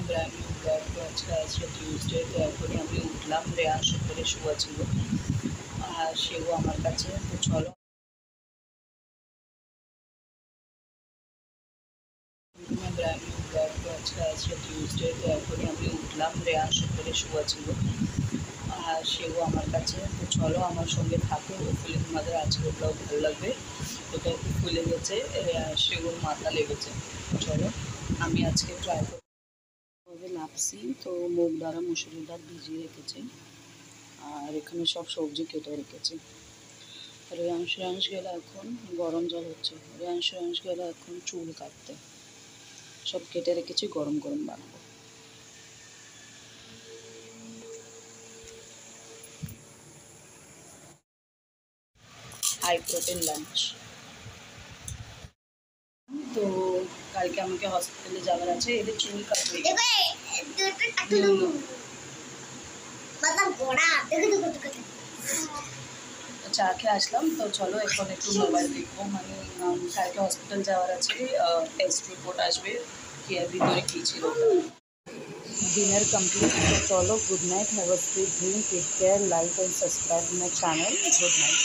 Brand new blog. তো আজকে আছে টিউসডে, তো এখনই আমি উঠলাম, রেয়াংশ করে শোয়া ছিল আর সেও আমার কাছে। তো চলো ব্র্যান্ড নিউ ব্লগ। তো আজকে আছে টিউসডে, তো এখনই আমি উঠলাম, রেয়াংশ করে শোয়া ছিল আর সেও আমার কাছে। তো চলো আমার সঙ্গে থাকো, হোপফুলি তোমাদের আজকের ব্লগ ভালো লাগবে। ওটা একটু ফুলে গেছে, সেগুর মাথা লেগেছে। চলো আমি আজকে ট্রাই করবো লাপসি। তো মুগ ডাল মুসুরি ডাল ভিজিয়ে রেখেছি আর এখানে সব সবজি কেটে রেখেছি। রেয়াংশ গেলে এখন গরম জল হচ্ছে, রেয়াংশ গেলে এখন চুল কাটতে, সব কেটে রেখেছি, গরম গরম বানাবো। High protein lunch. তো কালকে আমাকে হসপিটালে যাওয়ার আছে, এদের চুল কাটবে। চা খেয়ে আসলাম, তো চলো এখন একটু মোবাইল দেখবো। মানে কালকে হসপিটাল যাওয়ার আছে, টেস্ট রিপোর্ট আসবে এর ভিতরে কী ছিল। Dinner complete. তো চলো, good night, have a sweet dream, take care, like and subscribe my channel. Good night.